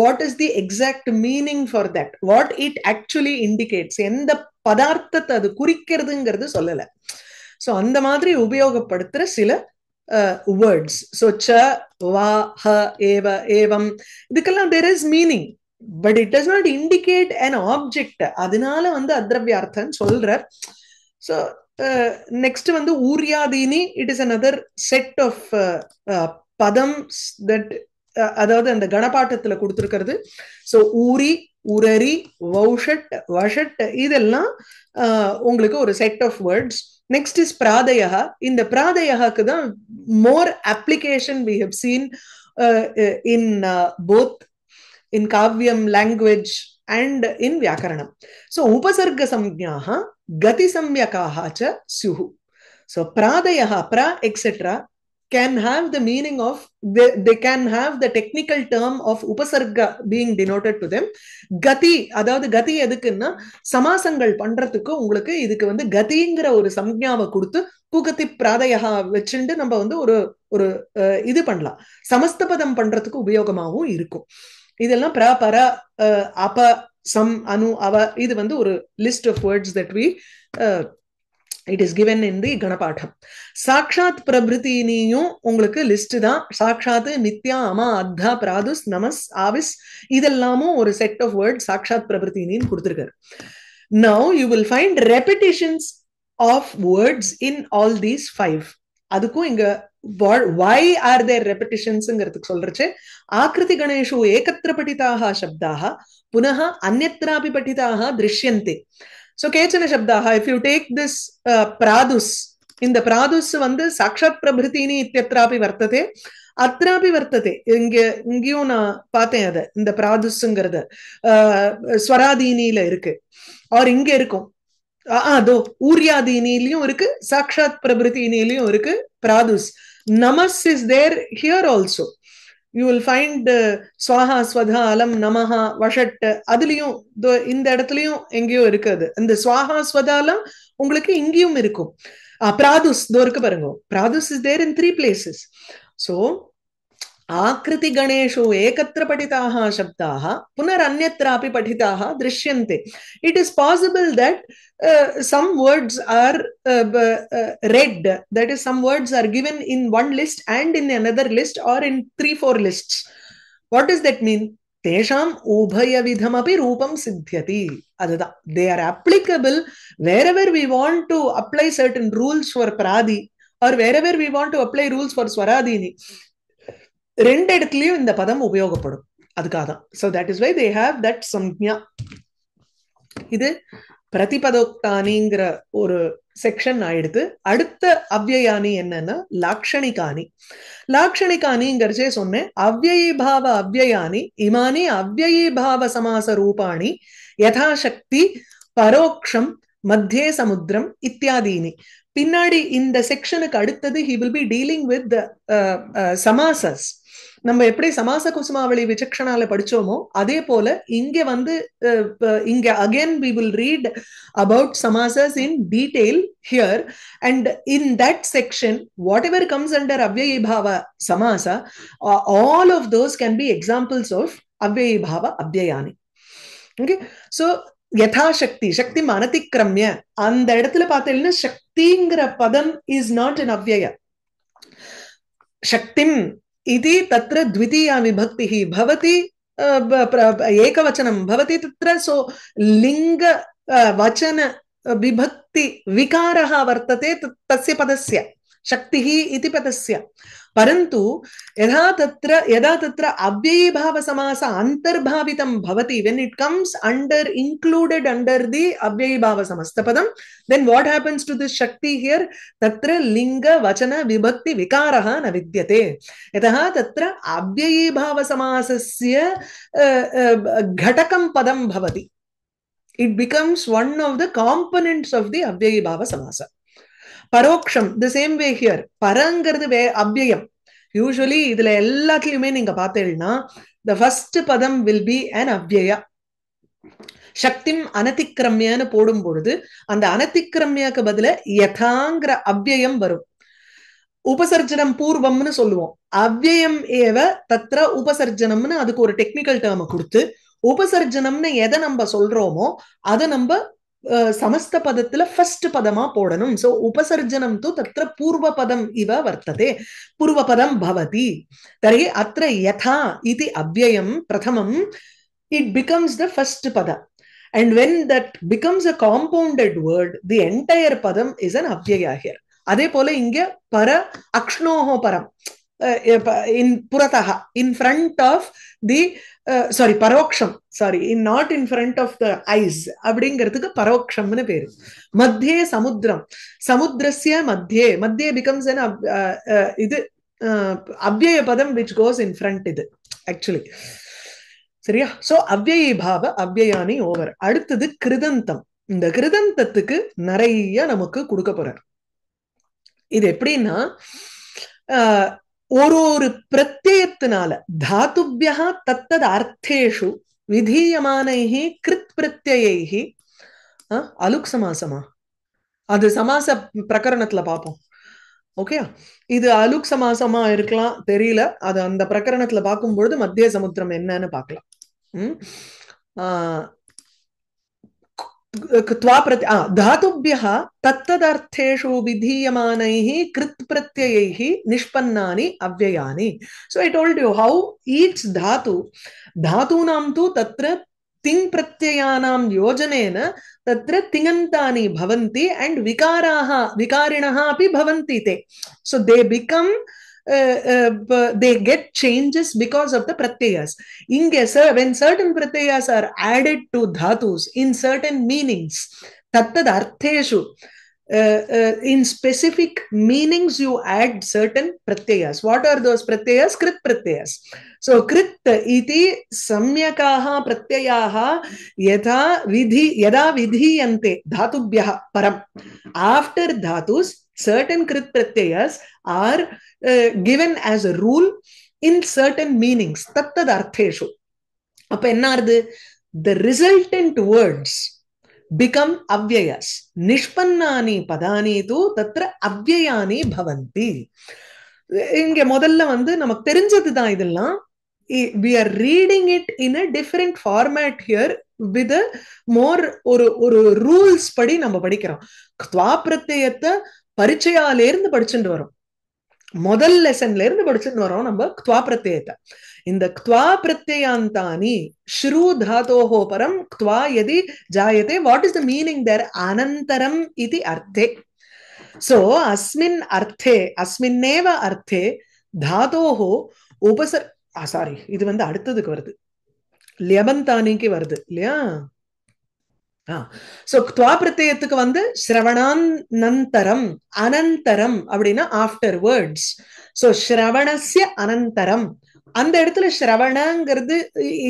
what is the exact meaning for that, what it actually indicates. எந்த பதார்த்தத்தை அது குறிக்கிறதுங்கிறது சொல்லல. சோ அந்த மாதிரி உபயோகப்படுத்துற சில வேர்ட்ஸ். சோ ச வா ஹ ஏவ ஏவம் இதுக்கெல்லாம் there is meaning, but it does not indicate an object. அதனால வந்து அத்ரவ்யார்த்தம் சொல்றார். சோ next வந்து ஊர்யாதீனி. it is another set of பதம்ஸ் that அதாவது அந்த கணபாட்டத்துல கொடுத்திருக்கிறது. சோ ஊரி, உரரி, வௌஷட், வஷட் இதெல்லாம் உங்களுக்கு ஒரு set of words. Next is பிராதயா. இந்த பிராதயாக்கு தான் more application we have seen in both in kavyam language and in vyakaranam. so upasarga samjnaha gati samyakaha cha syuhu. so pradayah, pra etc can have the meaning of they can have the technical term of upasarga being denoted to them. gati அதாவது கதி எதுக்குன்னா சமாசங்கள் பண்றதுக்கு உங்களுக்கு இதுக்கு வந்து கதிங்கிற ஒரு சம்ஞாவை கொடுத்து புகதி பிராதயா வச்சுட்டு நம்ம வந்து ஒரு இது பண்ணலாம். சமஸ்தபதம் பண்றதுக்கு உபயோகமாகவும் இருக்கும். இதெல்லாம் பிர பர அப சம் அனு அவ. இது வந்து ஒரு list of words that we it is given in the கணபாடம். சாக்ஷாத் பிரபிருத்தினியும் உங்களுக்கு லிஸ்ட் தான். சாக்ஷாத், நித்யா, அமா, அத்தா, பிராதுஸ், நமஸ், ஆவிஸ் இதெல்லாமும் ஒரு செட் ஆஃப் வேர்ட் சாக்ஷாத் பிரபிருத்தினின்னு கொடுத்திருக்காரு. now you will find repetitions of words in all these five. அதுக்கும் இங்க why are there repetitionsங்கிறதுக்கு சொல்றச்சு. Aakriti Ganesh ஏகத்ர படிதாக சப்தாக புனः அந்யத்ராபி படிதாக திருஷ்யந்தே. so கேச்சன சப்தாக if you take this pradus, இந்த pradus வந்து சாக்ஷாத் பிரபிருத்தினி இத்யத்ராபி வர்த்ததே அத்ராபி வர்த்ததே. இங்கேயும் நான் பார்த்தேன் அதை. இந்த pradusங்கிறது ஸ்வராதீனியில இருக்கு, ஆர் இங்க இருக்கும். அதோ ஊர்யாதீனிலையும் இருக்கு, சாக்ஷாத் பிரபிருத்தினிலையும் இருக்கு pradus. namas is there here also. you will find swaha, swadha, alam, namaha, vashat அதுலயும் இந்த இடத்துலயும் எங்கேயோ இருக்குது. இந்த swaha, swadha, alam உங்களுக்கு இங்கேயும் இருக்கும். pradus தோ இருக்கு பாருங்க. pradus is there in 3 places. so Aakriti Ganesh ஏகத்ர படிதாக சப்தாக புனர் அந்யத்ராபி படிதாக திருஷ்யந்தே. it is possible that some words are read, that is some words are given in one list and in another list or in 3-4 lists. what does that mean? தேஷாம் உபய விதமபி ரூபம் சித்தியதி. அதுதான், they are applicable wherever we want to apply certain rules for pradi or wherever we want to apply rules for swaradini. ரெண்டு இடத்துலயும் இந்த பதம் உபயோகப்படும். அதுக்காக தான். so that is why they have that samjna. இது பிரதிபதோக்தானிங்கிற ஒரு செக்ஷன் ஆயிடுத்து. அடுத்த அவ்யயானி என்னன்னா லாக்ஷணிகானி. லாக்ஷணிகானிங்கிறச்சே சொன்னேன், அவ்யயீபாவ அவ்யயானி இமானி அவ்யயீபாவ சமாச ரூபாணி யதாசக்தி பரோக்ஷம் மத்தியே சமுத்திரம் இத்தியாதீனி. பின்னாடி இந்த செக்ஷனுக்கு அடுத்தது he will be dealing with the சமாசஸ். நம்ம எப்படி சமாச குசுமாவளி விசக்ஷனால படிச்சோமோ அதே போல இங்க வந்து இங்க again we will read about samasas in detail here, and in that section whatever comes under avyayibhava samasa, all of those can be examples of avyayibhava avyayani. Okay, so யதாசக்தி சக்தி அனதிக்கிரமிய அந்த இடத்துல பார்த்தீங்கன்னா சக்திங்கிற பதம் இஸ் நாட் இன் அவ்யய. சக்திம் இது தத்ர த்விதீயா விபக்திஹி பவதி ஏகவச்சனம் பவதி தத்ர. சோ லிங்க வச்சன விபக்தி விகாரः वर्तते तस्य पदस्य शक्तिः इति पदस्य. परन्तु यदा तत्र अव्ययीभाव समास अंतर्भावितं भवति, when it comes included under the अव्ययीभाव समस्तपदं, then what happens to this shakti here? तत्र लिंग वचन विभक्ति विकारः न विद्यते. यतः तत्र अव्ययीभाव समासस्य घटकं पदं भवति. It becomes one of the components of the avyayibhava samasa. Paroksham, the same way here. Parangaradu avyayam. Usually, idhula ellathillume neenga paathelna, the first padam will be an avyaya. Shaktim anatikramya nu podum பொழுது அந்த அனதிக்கிரமியாக்கு பதிலா யதாங்கிற அவ்யயம் வரும். உபசர்ஜனம் பூர்வம்னு சொல்லுவோம். அவ்யயம் ஏவ தத்ர உபசர்ஜனம்னு அதுக்கு ஒரு technical term கொடுத்து, உபசர்ஜனம்னு எதை நம்ம சொல்றோமோ அதை நம்ம சமஸ்த பதத்துல ஃபர்ஸ்ட் பதமா போடணும். சோ உபசர்ஜனம் தூ தத்ர பூர்வ பதம் இவ வர்த்ததே, பூர்வ பதம் பவதி. தர்ஹி அத்ர யதா இதி அவ்யயம் பிரதமம், it becomes the first pada, and when that becomes a compounded word, the entire padam is an avyaya here. அதே போல இங்க பர அக்ஷ்ணோஹோ பரம், in purataha, in front of the sorry paroksham, sorry, in not in front of the eyes அப்படிங்கிறதுக்கு பரோக்ஷம்னு பேரு. மத்தியே சமுத்திரம், சமுத்திரஸ்ய மத்தியே, மத்தியே becomes an இது அவ்யய பதம் which goes in front. இது actually சரியா. சோ அவ்யயீபாவ அவ்யயானி ஓவர். அடுத்தது கிருதந்தம். இந்த கிருதந்தத்துக்கு நிறைய நமக்கு கொடுக்க போறார். இது எப்படின்னா ஒரு பிரத்யயத்தினால தாதுபியா தத்தத் அர்த்தேஷு விதீயமானைஹி கிருத் பிரத்யயைஹி. அலுக் சமாசமா, அது சமாச பிரகரணத்துல பார்ப்போம். ஓகே, இது அலுக் சமாசமா இருக்கலாம், தெரியல. அது அந்த பிரகரணத்துல பார்க்கும்பொழுது மத்திய சமுத்திரம் என்னன்னு பார்க்கலாம். धातुभ्यः तत्तदर्थेषु विधीयमानैः कृत् प्रत्ययैः निष्पन्नानि अव्ययानि. So I told you how each धातूनां तु तत्र तिङ् प्रत्ययानां योजनेन तत्र तिङन्तानि भवन्ति and विकारिणः अपि भवन्ति ते. So they become they get changes because of the pratyayas. When certain pratyayas are added to dhatus in certain meanings, tattad artheshu, in specific meanings you add certain pratyayas. What are those pratyayas? Krit pratyayas. So krit iti samyakaha pratyayaha yada vidhiyante dhatubhyah param. After dhatus, certain krit pratyayas are given as a rule in certain meanings. Tattad artheshu. அப்ப என்ன ஆறுது? The resultant words become avyayas. Nishpannani padani tu tatra avyayani bhavanti. இங்க முதல்ல வந்து நமக்கு தெரிஞ்சதுதான் இதெல்லாம். We are reading it in a different format here with a more ஒரு rules படி நம்ம படிக்கிறோம். க்வா பிரத்யயத்தை பரிச்சயால இருந்து படிச்சுட்டு வரோம். முதல் லெசன்ல இருந்து படிச்சுட்டு வரோம் நம்ம க்வா பிரத்யயத்தை. இந்த க்வா பிரத்யயாந்தானி ஸ்ரு தாதோஹோ பரம் க்வா யதி ஜாயதே. வாட் இஸ் த மீனிங் தேர்? அனந்தரம் இதி அர்த்தே. சோ அஸ்மின் அர்த்தே, அஸ்மின்னேவ அர்த்தே தாதோஹோ உபசர் சாரி, இது வந்து அடுத்ததுக்கு வருது, லியபந்தானிக்கு வருது இல்லையா? சோ க்த்வா பிரத்யத்துக்கு வந்து ஸ்ரவணானந்தரம், அனந்தரம் அப்படின்னா ஆஃப்டர் வேர்ட்ஸ். சோ ஸ்ரவணஸ்ய அனந்தரம், அந்த இடத்துல ஸ்ரவணங்கிறது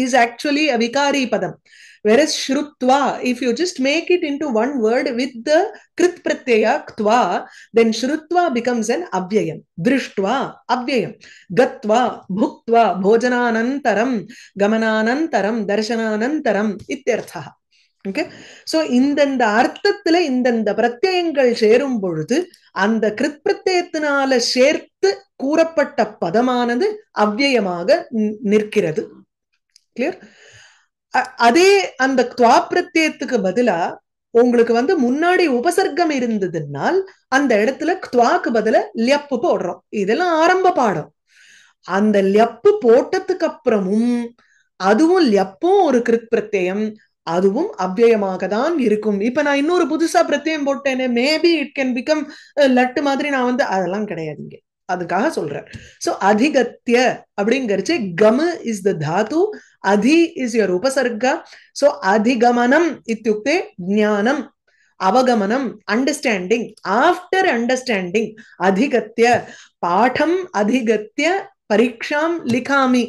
இஸ் ஆக்சுவலி a விகாரி பதம். Whereas Shrutva, if you just make it into one word with the Krit Pratyaya Ktva, then Shrutva becomes an Avyayam. Drishtva, Avyayam. Gatva, Bhuktva, Bhojananantaram, Gamananantaram, Darshananantaram, Ityarthaha. Okay. So இந்த அர்த்தத்துல இந்த பிரத்யங்கள் சேரும் பொழுது அந்த கிருத் பிரத்யத்தினால சேர்த்து கூறப்பட்ட பதமானது அவ்யயமாக நிற்கிறது. கிளியர்? அதே அந்த க்த்வா பிரத்யத்துக்கு பதிலா உங்களுக்கு வந்து முன்னாடி உபசர்க்கம் இருந்ததுனால் அந்த இடத்துல க்த்வாக்கு பதிலா ல்யப்பு போடுறோம். இதெல்லாம் ஆரம்ப பாடம். அந்த ல்யப்பு போட்டதுக்கு அப்புறமும் அதுவும் ல்யப்பும் ஒரு கிருத் பிரத்யம், அதுவும் அவ்யயமாக தான் இருக்கும். இப்ப நான் இன்னொரு புதுசா பிரத்யம் போட்டேனே, maybe it can become laddu மாதிரி, நான் வந்து அதெல்லாம் கிடையாதுங்க, அதுக்காக சொல்றேன். சோ அதிகத்திய அப்படிங்கறச்சு கம இஸ் த தாது, அதி இஸ் யுவர் உபசர்கா. சோ அதிகமனம் இத்யுக்தே ஞானம், அவகமனம், அண்டர்ஸ்டாண்டிங். ஆஃப்டர் அண்டர்ஸ்டாண்டிங் அதிகத்திய பாடம், அதிகத்திய பரீட்சாம் லிகாமி,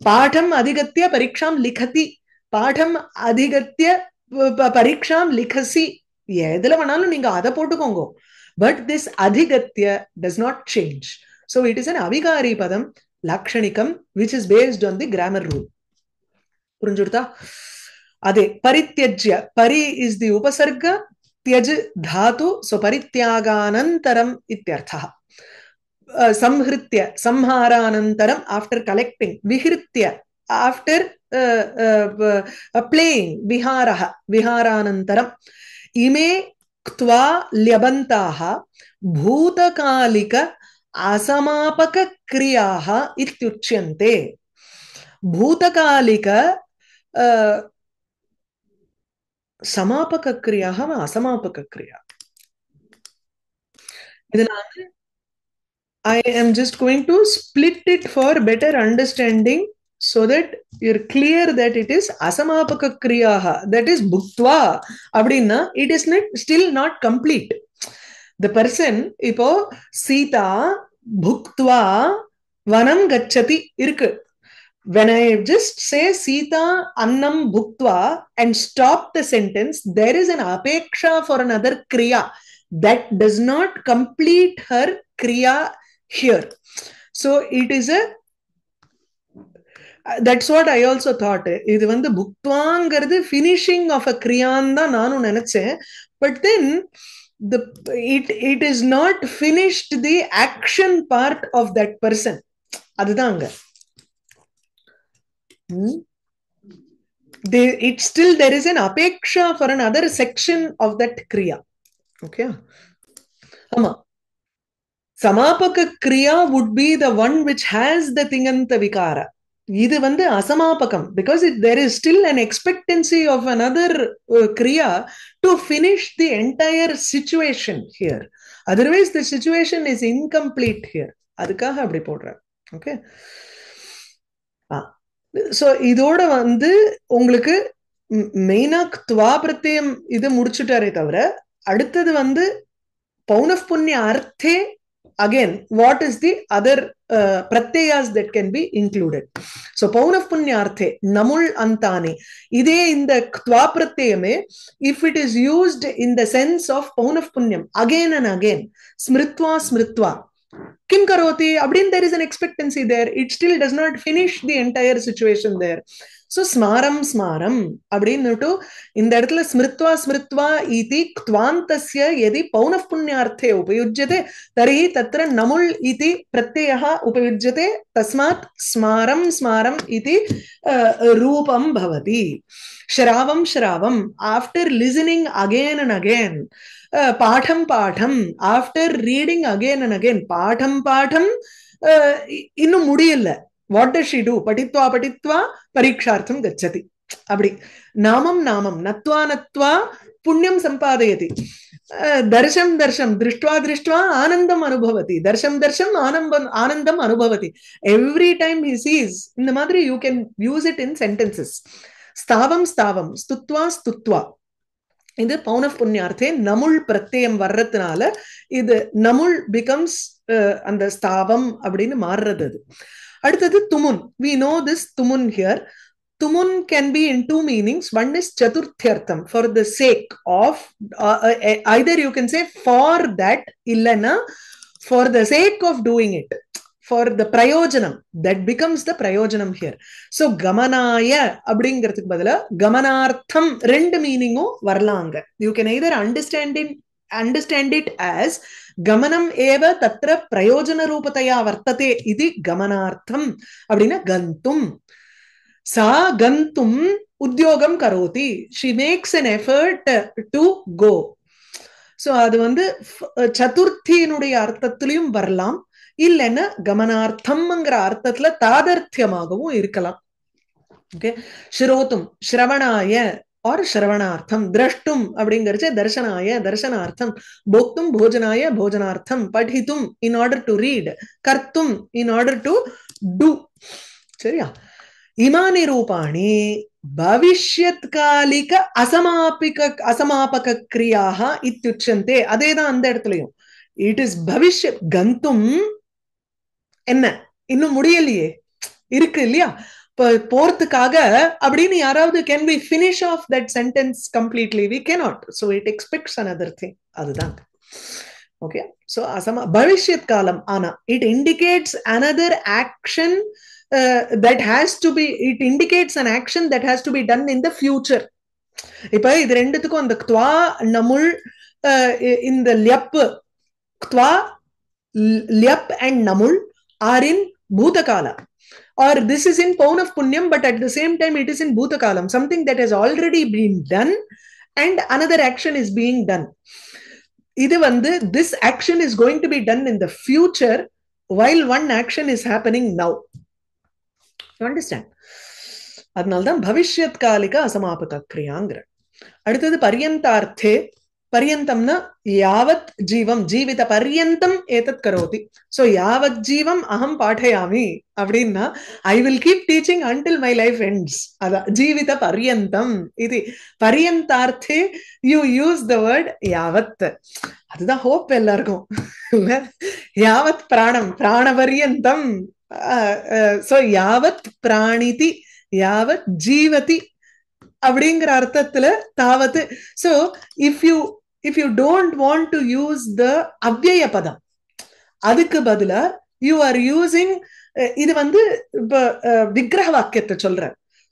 பாடம் அதிகத்திய பரீட்சாம் லிகதி, பாடம் அதிகத்திய பரீட்சாம் லிகசி. எதுல வேணாலும் நீங்க அதை போட்டுக்கோங்க. பட் திஸ் அதிகத்திய does not change. So it is an அவிகாரி பதம், லாக்ஷணிகம், which is based on the grammar rule. புரிஞ்சுடுதா? அதே பரித்யஜ்ய, பரி இஸ் தி உபசர்க, தியஜ் தாது, சோ பரித்யாகானந்தரம் இத்யர்த்தः. சம்ஹிருத்ய, சம்ஹாரானந்தரம் ஆஃப்டர் கலெக்டிங், விஹிருத்ய ஆஃப்டர் பிளேயிங், விஹாரஹ, விஹாரானந்தரம். இமே க்த்வா ல்யபந்தாஹ பூதகாலிக அசமாபக கிரியாஹ இத்யுச்யந்தே. பூதகாலிக சமாபக கிரியாஹ அசமாபக கிரியா. இதனால I am just going to split it for better understanding, so that you're clear that it is asamapaka kriyaha, that is bhuktva அப்படின்னா it is not, still not complete. The person, இப்போ சீதா bhuktva vanam gacchati இருக்கு. When I just say Sita annam bhuktva and stop the sentence, there is an apeksha for another kriya that does not complete her kriya here. So it is a, that's what I also thought. இது வந்து புக்துவாங்கிறது finishing of a kriyan தான் நானும் நினைச்சேன். But then it is not finished the action part of that person. அதுதாங்க. It still, there is an apeksha for another section of that kriya. Okay. Ama samapaka kriya would be the one which has the tinganta vikara. இது வந்து அசமாபகம், because there is still an expectancy of another kriya to finish the entire situation here. Otherwise the situation is incomplete here. அதுக்காக அப்படி போடுறேன். Okay. So இதோட வந்து உங்களுக்கு மெயினா க்த்வா பிரத்யம் இது முடிச்சுட்டாரே தவிர, அடுத்தது வந்து பௌனஃப் புண்ணிய அர்த்தே. Again, what is the other pratyayas that can be included? So பௌனஃப் புண்ணிய அர்த்தே நமுள் அந்தானி, இதே இந்த க்த்வா பிரத்யமே, if it is used in the sense of பௌனஃப் புண்ணியம் again and again, ஸ்மிருத்வா ஸ்மிருத்வா kim karoti abdin, there is an expectancy there. It still does not finish the entire situation there. So smaram smaram abdinnu இந்த இடத்துல ஸ்மிருத்வா ஸ்மிருத்வா இதி க்த்வாந்தஸ்ய யதி பௌனஃப் புண்ணியார்த்தே உபயுஜ்யதே தர்ஹி தத்ர நமுல் இதி பிரத்யயः உபயுஜ்யதே தஸ்மாத் ஸ்மாரம் ஸ்மாரம் இதி ரூபம் பவதி. Shravam shravam, after listening again and again. Patham patham, after reading again and again. Patham patham, innu mudiyilla. What does she do? Patitva patitva parikshartham gacchati. Abdi namam namam natva natva punyam sampadayati. Darsham darsham drishtva drishtva anandam anubhavati. Darsham darsham anandam anubhavati. Every time he sees, in the madri you can use it in sentences. Stavam stavam, stutva stutva. இது பௌனஃப் புண்ணியார்த்தே நமுள் பிரத்யம் வர்றதுனால இது நமுள் becomes அந்த ஸ்தாபம் அப்படின்னு மாறுறது. அது அடுத்தது துமுன். we know this துமுன் here. Tumun can be in two meanings. One is chaturthyartham, for the sake of, either you can say for that, illana, for the sake of doing it, for the prayojanam, that becomes the prayojanam here. So gamanaya அப்படிங்கிறதுக்கு பதிலா gamanartham ரெண்டு மீனிங்கும் வரலாங்க. You can either understand it as Gamanam ஏவ தத்ர பிரயோஜன ரூபத்தையா வர்த்ததே இது கமனார்த்தம் அப்படின்னா கந்தும். சா கந்தும் உத்தியோகம் கரோதி. she makes an effort to go. so அது வந்து சதுர்த்தியினுடைய அர்த்தத்திலையும் வரலாம், இல்லைன்னா கமனார்த்தம்ங்கிற அர்த்தத்துல தாதர்த்தியமாகவும் இருக்கலாம். ஓகே. ஸ்ரோத்தும் ஸ்ரவணாய और श्रवणार्थम, द्रष्टुम அப்படிங்கிறச்சே தர்சனாய தர்சனார்த்தம், போக்தும் போஜனாய போஜனார்த்தம், படித்தும் in order to read, கர்த்தும் in order to do. சரியா? இமானி ரூபாணி பவிஷ்யத்காலிக அசமாபக கிரியாக இத்யுச்சந்தே. அதேதான் அந்த இடத்துலயும். It is பவிஷ்யத். கந்தும் என்ன இன்னும் முடியலையே, இருக்கு இல்லையா, போறதுக்காக அப்படின்னு யாராவது can we finish off that sentence completely? We cannot. So it expects another thing. அதுதான். Okay. So asama bhavishyat kalam ana, it indicates another action that has to be, it indicates an action that has to be done in the future. இப்ப இது ரெண்டுத்துக்கும் அந்த Guo நமுள், இந்த ல்யப், Guo ல்யப் and namul are in bhutakala, or this is in paunaf punyam, but at the same time it is in bhutakalam, something that has already been done and another action is being done. இது வந்து this action is going to be done in the future while one action is happening now. You understand? அதனால்தான் பவிஷ்யத் காலிக அசமாபக கிரியாங்கிற. அடுத்தது பரியந்தார்த்தே. பரியந்தம்னா யாவத் ஜீவம், ஜீவித பரியந்தம் ஏதத் கரோதி. So யாவத் ஜீவம் அகம் பாடயாமி அப்படின்னா I will keep teaching until my life ends. அதான் ஜீவித பரியந்தம். இது பரியந்தார்த்தே யூ யூஸ் த வேர்ட் யாவத். அதுதான் ஹோப் எல்லாருக்கும். யாவத் பிராணம் பிராண பரியந்தம். சோ யாவத் பிராணிதி யாவத் ஜீவதி அப்படிங்கிற அர்த்தத்துல தாவத்து. So if you don't want to use the அவ்யய பதம், அதுக்கு பதிலா you are using, இது வந்து விக்கிரக வாக்கியத்தை சொல்ற.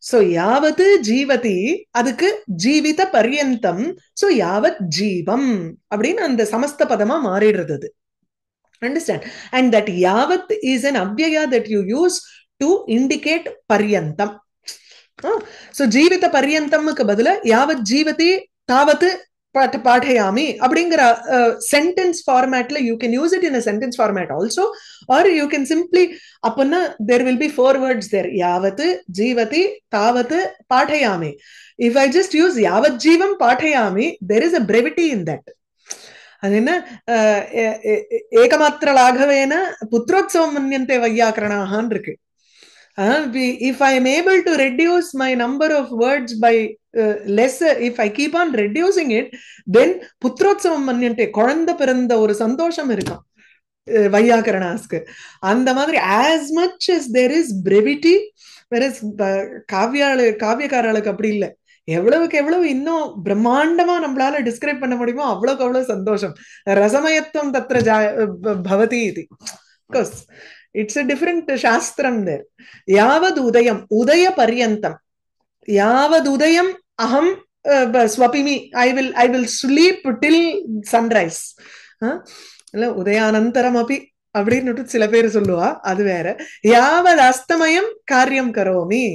சோ யாவது ஜீவதி, அதுக்கு ஜீவித பர்யந்தம், சோ யாவத் ஜீவம் அப்படின்னு அந்த சமஸ்த பதமா மாறிடுறது. Understand? And that yavat is an avyaya that you use to indicate paryantam. So ஜீவித பர்யந்தம்க்கு பதிலா யாவத் ஜீவதி தாவத் பாடயாமி அப்படிங்கிற sentence ஃபார்மேட்ல you can use it in a sentence format also, or you can simply அப்பன்னா there will be 4 words there, யாவத் ஜீவதி தாவத் பாடயாமி. If I just use யாவத் ஜீவம் பாடயாமி, there is a brevity in that. அது என்ன, ஏகமாத்திர லாகவேன புத்திரோத்சவம் மன்யந்தே வையாக்கரணாகான் இருக்கு. If I am able to reduce my number of words by lesser, if I keep on reducing it, then புத்திரோத்சவம் மன்யந்தே, குழந்தை பிறந்த ஒரு சந்தோஷம் இருக்கும் வையாக்கரணாஸ்க்கு. அந்த மாதிரி as much as there is brevity, whereas காவியக்காரர்களுக்கு அப்படி இல்லை. எவ்வளவுக்கு எவ்வளவு இன்னும் பிரம்மாண்டமா நம்மளால டிஸ்கிரைப் பண்ண முடியுமோ அவ்வளவுக்கு அவ்வளவு சந்தோஷம். ரசமயத்துவம் தத்ர பவதி இது. கோர்ஸ் இட்ஸ் a different சாஸ்திரம் there. யாவது உதயம் உதய பர்யந்தம், யாவது உதயம் அகம் ஸ்வபிமி, I will sleep till sunrise. இல்ல உதயானந்தரம் அப்படி அப்படின்னு சில பேர் சொல்லுவா, அது வேற. யாவது அஸ்தமயம் காரியம் கரோமி,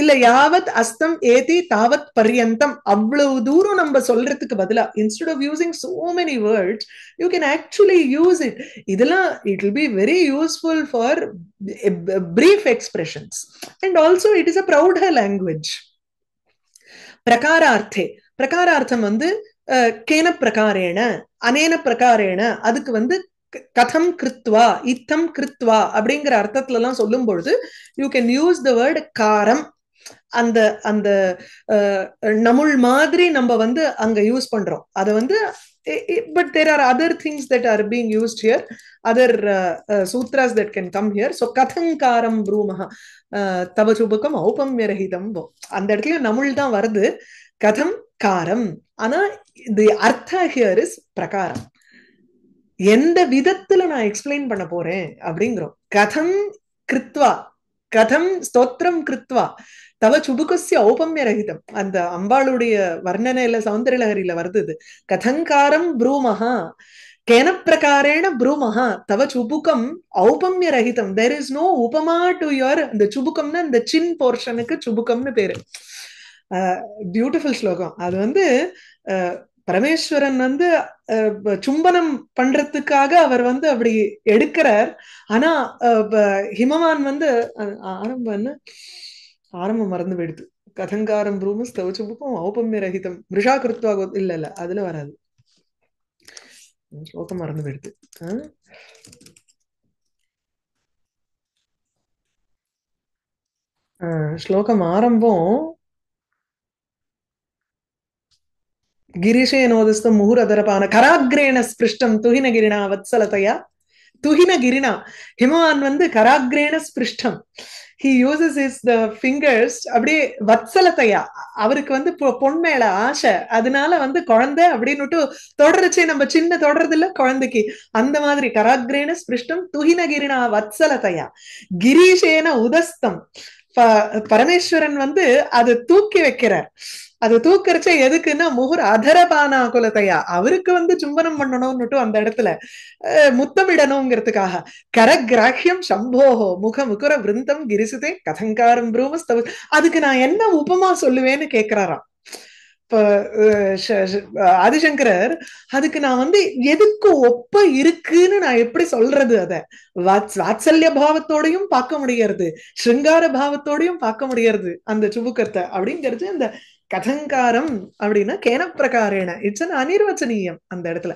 இல்ல யாவத் அஸ்தம் ஏதி தாவத் பர்யந்தம், அவ்வளவு தூரம் நம்ம சொல்றதுக்கு பதிலா instead of using so many words you can actually use it. இதெல்லாம் it will be very useful for brief expressions, and also it is a prouder language. பிரகாரார்த்தே, பிரகாரார்த்தம் வந்து கேன பிரகாரேன அனேன பிரகாரேன, அதுக்கு வந்து கதம் கிருத்வா இத்தம் கிருத்வா அப்படிங்கிற அர்த்தத்துல எல்லாம் சொல்லும் பொழுது you can use the word காரம். அந்த அந்த நமுள் மாதிரி நம்ம வந்து அங்க யூஸ் பண்றோம் அதை வந்து but there are other things that are being used here, other sutras that can come here. So kathankaram broomaha tava chubakam aupamyarahitam அந்த இடத்துல நமுள் தான் வருது, கதம் காரம். ஆனா the artha here is பிரகாரம். எந்த விதத்துல நான் எக்ஸ்பிளைன் பண்ண போறேன் அப்படிங்கிறோம். கதம் கிருத்வா, கதம் ஸ்தோத்திரம் கிருத்வா தவ சுபுகஸ்ய ஔபம்ய ரஹிதம், அந்த அம்பாளுடைய வர்ணனையில சௌந்தரலஹரியில வருது. கதங்காரம் ப்ரூமஹா கேன பிரகாரேண ப்ரூமஹா தவ சுபுகம் ஔபம்ய ரஹிதம். தேர் இஸ் நோ உபமா டு யுவர், இந்த சுபுகம்னா இந்த சின் போர்ஷனுக்கு சுபுகம்னு பேரு. பியூட்டிஃபுல் ஸ்லோகம். அது வந்து பரமேஸ்வரன் வந்து சும்பனம் பண்றதுக்காக அவர் வந்து அப்படி எடுக்கிறார். ஆனா ஹிமவான் வந்து ஆரம்பம் மறந்து போயிடுது. கதங்காரம் ப்ரூம ஸ்தவச்சுபுக்கம் ஔபம்ய ரஹிதம் மிருஷா கிருத்வா இல்ல அதுல வராது, ஸ்லோகம் மறந்து போயிடுது. ஸ்லோகம் ஆரம்பம் गिरीशेनोदस्तं मुहुरधरपान कराग्रेण स्पृष्टं तुहिनगिरिणा वत्सलतया. तुहिनगिरिणा हिमवान् வந்து கராக்ரேண ஸ்பிருஷ்டம், he uses his the fingers அப்படியே வத்சலத்தையா, அவருக்கு வந்து பொன் மேல ஆசை, அதனால வந்து குழந்தை அப்படின்னுட்டு தொடர்ச்சே நம்ம சின்ன தொடர்றது இல்ல குழந்தைக்கு, அந்த மாதிரி கராக்ரேண ஸ்பிருஷ்டம் துஹினகிரிணா வத்சலத்தையா கிரீஷேன உதஸ்தம். பரமேஸ்வரன் வந்து அது தூக்கி வைக்கிறார். அது தூக்கறச்ச எதுக்குன்னா முகுர் அதரபானா குலத்தையா, அவருக்கு வந்து சும்பனம் பண்ணணும்னுட்டு அந்த இடத்துல முத்தமிடணுங்கிறதுக்காக. கரகிராஹ்யம் சம்போஹோ முக முகுர விருந்தம் கிரிசுதே கதங்காரம் ப்ரூமஸ்தவ. அதுக்கு நான் என்ன உபமா சொல்லுவேன்னு கேக்குறாராம் இப்ப ஆதிசங்கரர். அதுக்கு நான் வந்து எதுக்கு ஒப்ப இருக்குன்னு நான் எப்படி சொல்றது? அத வாத்சல்ய பாவத்தோடையும் பார்க்க முடியறது, ஸ்ருங்கார பாவத்தோடையும் பார்க்க முடியறது அந்த சுபுக்கத்தை அப்படிங்கிறது. அந்த கதங்காரம் அப்படின்னா கேன பிரகாரேன, இட்ஸ் அன் அனிர்வச்சனீயம் அந்த இடத்துல.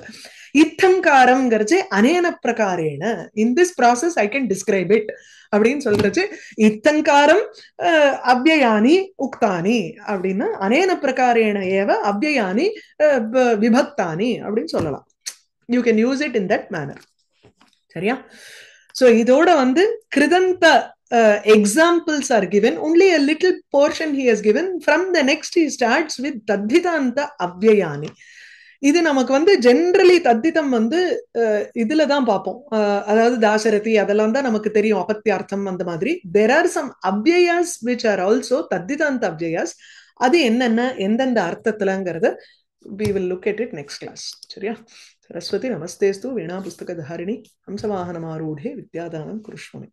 இத்தங்காரம்ங்கிறச்சு அனேன பிரகாரேன, in this process I can describe it அப்படின்னு சொல்றச்சு. இத்தங்காரம் அவ்யயானி உக்தானி அப்படின்னா அனேன பிரகாரேன ஏவ அவ்யயானி விபக்தானி அப்படின்னு சொல்லலாம். You can use it in that manor. சரியா? சோ இதோட வந்து கிருதந்த examples are given, only a little portion he has given. From the next he starts with தத்திதாந்த அவ்யயானி. இது நமக்கு வந்து ஜென்ரலி தத்திதம் வந்து இதுல தான் பார்ப்போம். அதாவது தாசரதி அதெல்லாம் தான் நமக்கு தெரியும், அபத்தியார்த்தம் அந்த மாதிரி. there are some அவ்யயாஸ் which are also தத்திதாந்த அவ்யயாஸ். அது என்னென்ன எந்தெந்த அர்த்தத்துலங்கிறத we will look at it next class. சரியா? सरस्वती नमस्तेस्तु वीणा पुस्तकधारिणी हंसवाहनमारूढे विद्यादानं कुरुष्व मे.